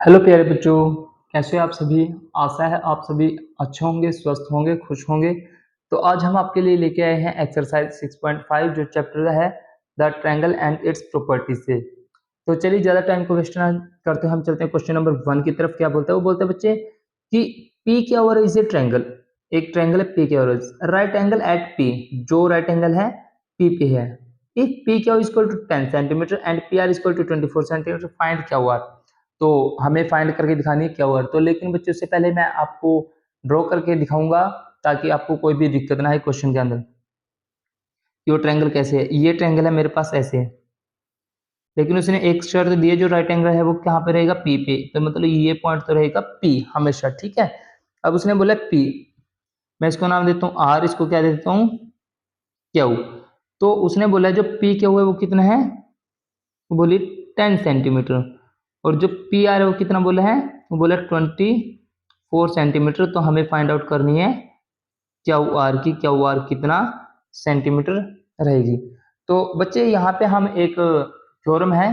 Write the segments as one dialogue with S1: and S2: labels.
S1: Hello प्यारे बच्चों, कैसे हो आप सभी। आशा है आप सभी अच्छे होंगे, स्वस्थ होंगे, खुश होंगे। तो आज हम आपके लिए लेके आए हैं एक्सरसाइज 6.5 जो चैप्टर है the triangle and its properties से। तो चलिए ज़्यादा टाइम को वेस्ट ना करते हैं, हम चलते हैं क्वेश्चन नंबर 1 की तरफ। क्या बोलता है वो, बोलते हैं बच्चे कि P Q R is a triangle. एक ट्रायंगल है P Q R, right angle at P, जो राइट एंगल है पी पे है। If P Q equal to 10 centimetre and P R equal to 24 centimetre, find क्या हुआ। तो हमें फाइंड करके दिखानी है क्या हुआ। तो लेकिन बच्चों से पहले मैं आपको ड्रॉ करके दिखाऊंगा ताकि आपको कोई भी दिक्कत ना आए क्वेश्चन के अंदर कि वो ट्रायंगल कैसे है। ये ट्रायंगल है मेरे पास ऐसे, लेकिन उसने एक शर्त दी है, जो राइट एंगल है वो कहाँ पे रहेगा, पी पे। तो मतलब ये पॉइंट तो रहेगा पी हमेशा, ठीक है। अब उसने बोला पी, मैं इसको नाम देता हूँ आर, इसको क्या दे देता हूँ क्यू। तो उसने बोला जो पी क्यू है वो कितना है, वो बोली 10 सेंटीमीटर। और जो पी आर है वो कितना बोला है, वो बोला 24 सेंटीमीटर। तो हमें फाइंड आउट करनी है क्यू आर की, क्यू आर कितना सेंटीमीटर रहेगी। तो बच्चे यहाँ पे हम एक थ्योरम है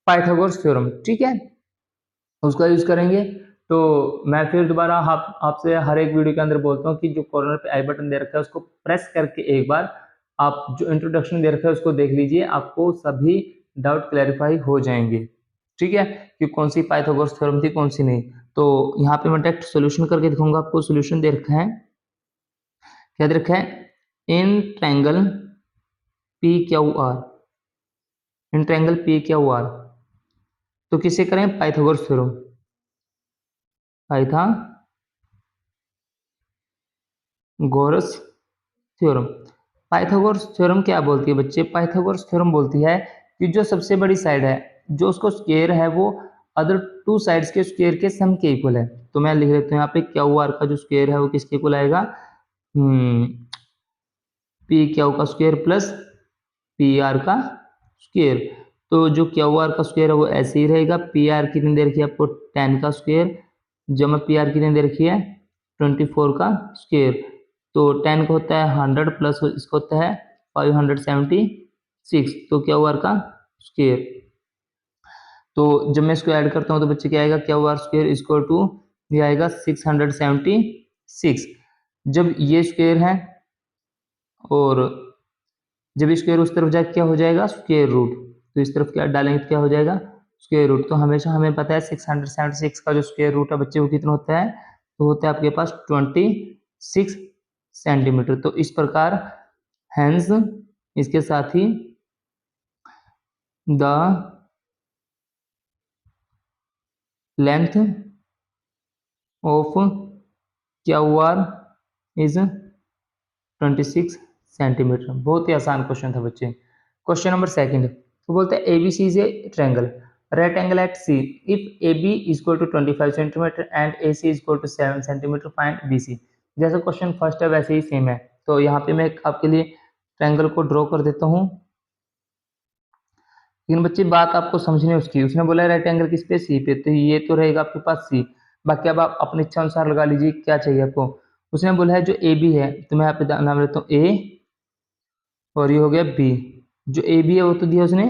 S1: पाइथागोरस थ्योरम, ठीक है, उसका यूज करेंगे। तो मैं फिर दोबारा आपसे हर एक वीडियो के अंदर बोलता हूँ कि जो कॉर्नर पे आई बटन दे रखा है उसको प्रेस करके एक बार आप जो इंट्रोडक्शन दे रखा है उसको देख लीजिए, आपको सभी डाउट क्लैरिफाई हो जाएंगे, ठीक है, कि कौन सी पाइथागोरस थ्योरम थी कौन सी नहीं। तो यहाँ पे मैं डायरेक्ट सोल्यूशन करके दिखाऊंगा आपको। सोल्यूशन दे रखा है, क्या दे रखा है, in triangle P Q R, in triangle P Q R. तो किसे करें, Pythagoras theorem, Pythagoras theorem. Pythagoras theorem क्या बोलती है बच्चे, पाइथागोरस थ्योरम बोलती है कि जो सबसे बड़ी साइड है, जो उसको स्क्वायर है, वो अदर टू साइड्स के स्क्वायर के सम के इक्वल है। तो मैं लिख देता हूँ यहाँ पे क्यू आर का जो स्क्वायर है वो किसके इक्वल आएगा, पी क्यू का स्क्वायर प्लस पी आर का स्क्वायर। तो जो क्यू आर का स्क्वायर है वो ऐसे ही रहेगा। पी आर कितनी दे रखी है आपको, 10 का स्क्वायर, जमा पी आर कितनी दे रखी है, 24 का स्क्वायर। तो 10 का होता है 100 प्लस इसका होता है 576, तो क्यू आर का स्क्वायर। तो जब मैं इसको ऐड करता हूँ तो बच्चे क्या आएगा, Q R square equal to ये आएगा 676। जब ये स्क्वायर है और जब स्क्वायर उस तरफ जाए क्या हो जाएगा, स्क्वायर रूट। तो इस तरफ क्या डालेंगे तो क्या हो जाएगा, स्क्वायर रूट। तो हमेशा हमें पता है 676 का जो स्क्वायर रूट है बच्चे वो कितना होता है, तो होता है आपके पास 26 सेंटीमीटर। तो इस प्रकार हैंस इसके साथ ही the length of QR is इज 26 सेंटीमीटर। बहुत ही आसान क्वेश्चन था बच्चे। क्वेश्चन नंबर सेकंड, तो बोलते हैं ABC is a triangle, right angle at C, if A B is equal to 25 centimetre and A C is equal to 7 centimetre, find B C. जैसा क्वेश्चन फर्स्ट है वैसे ही same है। तो यहाँ पे मैं आपके लिए ट्रायंगल को ड्रॉ कर देता हूँ, लेकिन बच्चे बात आपको समझनी है उसकी। उसने बोला राइट एंगल किस पे, सी पे, तो ये तो रहेगा आपके पास सी। बाकी अब आप अपनी इच्छा अनुसार लगा लीजिए क्या चाहिए आपको। उसने बोला है जो ए बी है, तो मैं यहाँ पे नाम लेता हूँ ए, और ये हो गया बी। जो ए बी है वो तो दिया उसने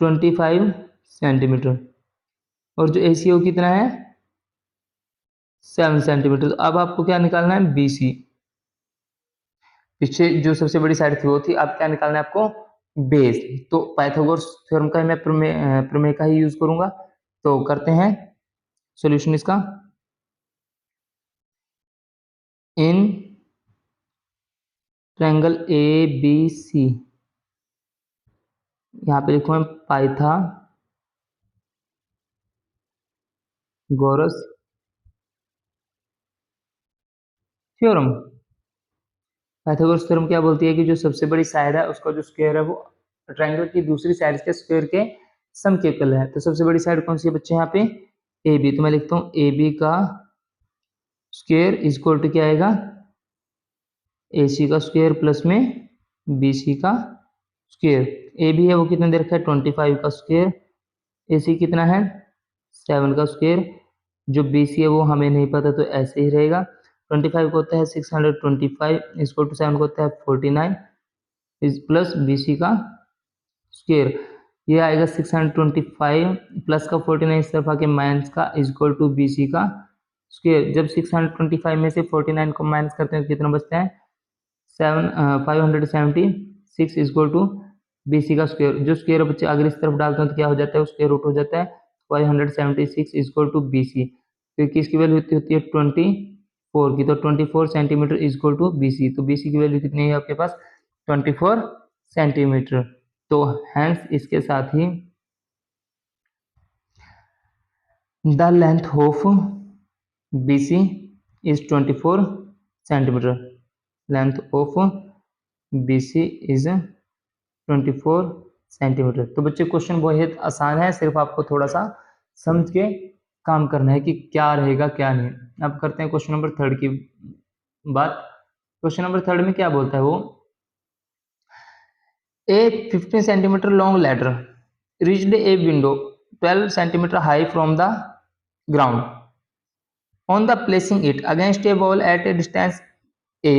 S1: 25 सेंटीमीटर, और जो ए सी है वो कितना है 7 सेंटीमीटर। तो अब आपको क्या निकालना है, बी सी। पीछे जो सबसे बड़ी साइड थी वो थी, अब क्या निकालना है आपको, बेस। तो पाइथागोरस थ्योरम का ही मैं प्रमेय का ही यूज करूंगा। तो करते हैं सॉल्यूशन इसका। In triangle A B C, यहाँ पे लिखूँ मैं पाइथागोरस थ्योरम। पाइथागोरस थ्योरम क्या बोलती है कि जो सबसे बड़ी साइड है उसका जो स्क्वायर है वो ट्रायंगल की दूसरी साइड के स्क्वायर के सम के इक्वल है। तो सबसे बड़ी साइड कौन सी है बच्चे, यहाँ पे ए बी। तो मैं लिखता हूँ ए बी का स्क्वायर इक्वल टू क्या आएगा, ए सी का स्क्वायर प्लस में बी सी का स्क्वायर। ए बी है वो कितना दे रखा है 25 का स्क्वायर, ए सी कितना है 7 का स्क्वायर, जो बी सी है वो हमें नहीं पता तो ऐसे ही रहेगा। 25 को होता है 625 इसको टू 7 को होता है 49 इस प्लस बी सी का स्क्वायर। ये आएगा 625 प्लस का 49 इस तरफ आके माइनस का इज इक्वल टू BC का स्क्वायर। जब 625 में से 49 को माइनस करते हैं तो कितना बचता है 576 इज इक्वल टू BC का स्क्वायर। जो स्क्वायर बच्चे अगर इस तरफ डालते हैं तो क्या हो जाता है, स्क्वायर रूट हो जाता है 576 इज इक्वल टू BC। तो किसकी वैल्यू होती है 24 की, तो 24 centimetre is equal to BC। तो BC की वैल्यू कितनी है आपके पास 24 सेंटीमीटर। तो हैंस इसके साथ ही the length of BC is 24 centimetre. Length of BC is 24 centimetre. तो बच्चे क्वेश्चन बहुत आसान है, सिर्फ आपको थोड़ा सा समझ के काम करना है कि क्या रहेगा क्या नहीं। अब करते हैं क्वेश्चन नंबर 3 की बात। क्वेश्चन नंबर 3 में क्या बोलता है वो, A 15 centimeter long ladder reached a window 12 centimeter high from the ground. On the placing it against a wall at a distance A,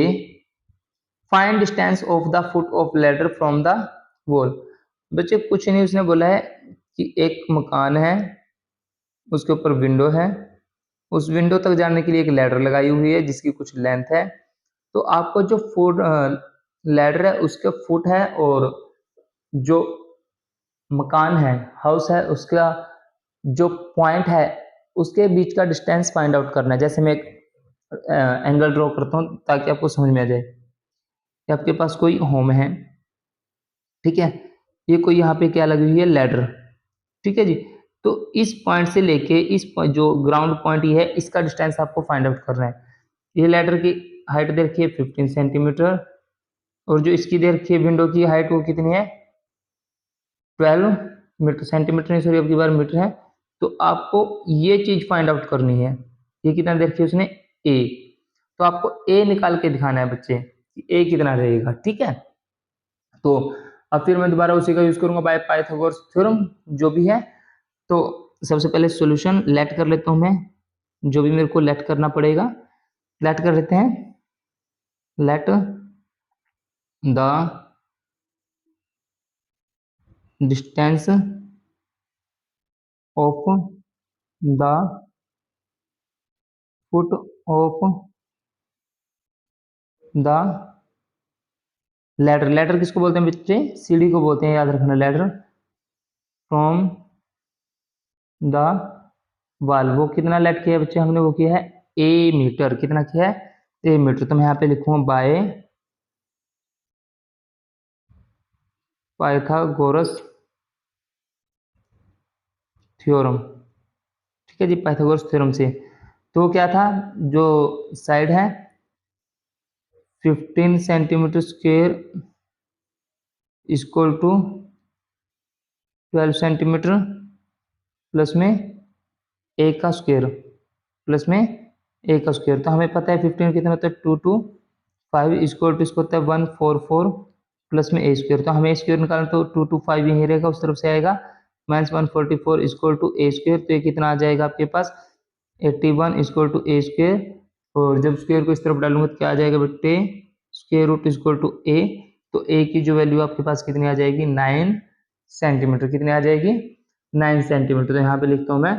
S1: find distance of the foot of ladder from the wall. बच्चे कुछ नहीं, उसने बोला है कि एक मकान है, उसके ऊपर विंडो है, उस विंडो तक जाने के लिए एक लैडर लगाई हुई है जिसकी कुछ लेंथ है। तो आपको जो फुट लैडर है उसके फुट है और जो मकान है हाउस है उसका जो पॉइंट है उसके बीच का डिस्टेंस फाइंड आउट करना है। जैसे मैं एक एंगल ड्रॉ करता हूँ ताकि आपको समझ में आ जाए कि आपके पास कोई होम है, ठीक है, ये कोई यहाँ पे क्या लगी हुई है लैडर, ठीक है जी। तो इस पॉइंट से लेके इस जो ग्राउंड पॉइंट ये है इसका डिस्टेंस आपको फाइंड आउट करना है। ये लैडर की हाइट दे रखी है 15 सेंटीमीटर और जो इसकी दे रखी है विंडो की हाइट वो कितनी है 12 मीटर, सेंटीमीटर नहीं सॉरी अब की बार मीटर है। तो आपको ये चीज फाइंड आउट करनी है। ये कितना दे रखी है उसने A, तो आपको A निकाल के दिखाना है बच्चे कि A कितना रहेगा, ठीक है। तो अब फिर मैं दोबारा उसी का यूज करूंगा बाय पाइथागोरस थ्योरम जो भी है। तो सबसे पहले सॉल्यूशन लेट कर लेता हूं मैं, जो भी मेरे को लेट करना पड़ेगा लेट कर लेते हैं। Let the distance of the foot of the ladder. Ladder किसको बोलते हैं बच्चे, सीढ़ी को बोलते हैं, याद रखना लैडर फ्रॉम द वाल। वो कितना लेट किया है बच्चे हमने, वो किया है A मीटर। कितना किया है A मीटर। तो मैं यहाँ पे लिखूंगा बाय पाइथागोरस थ्योरम, ठीक है जी, पाइथागोरस थ्योरम से। तो क्या था, जो साइड है 15 centimetre square equal to 12 centimetre plus में A का स्क्वायर प्लस में A का स्क्वायर। तो हमें पता है 15 कितना होता है 225 इक्वल टू इसको होता है 144 प्लस में A स्क्वायर। तो हमें स्क्वायर निकालना तो 225 यहीं रहेगा, उस तरफ से आएगा minus 144 equal to A square. तो ये कितना आ जाएगा आपके पास 81 इक्वल टू A स्क्वायर। और जब स्क्वायर को इस तरफ डालूंगा तो क्या आ जाएगा बेटे square root equal to A। तो A की जो वैल्यू आपके पास कितनी आ जाएगी 9 सेंटीमीटर। कितनी आ जाएगी 9 सेंटीमीटर। तो यहाँ पे लिखता हूं मैं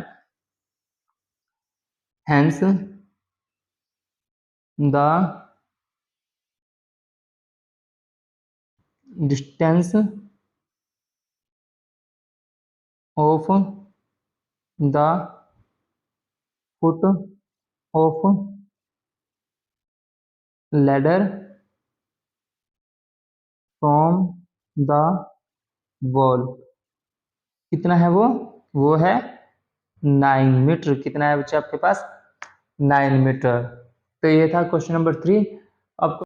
S1: hence the distance of the foot of ladder from the wall कितना है वो है 9 मीटर। कितना है बच्चे आपके पास 9 मीटर। तो ये था क्वेश्चन नंबर 3। अब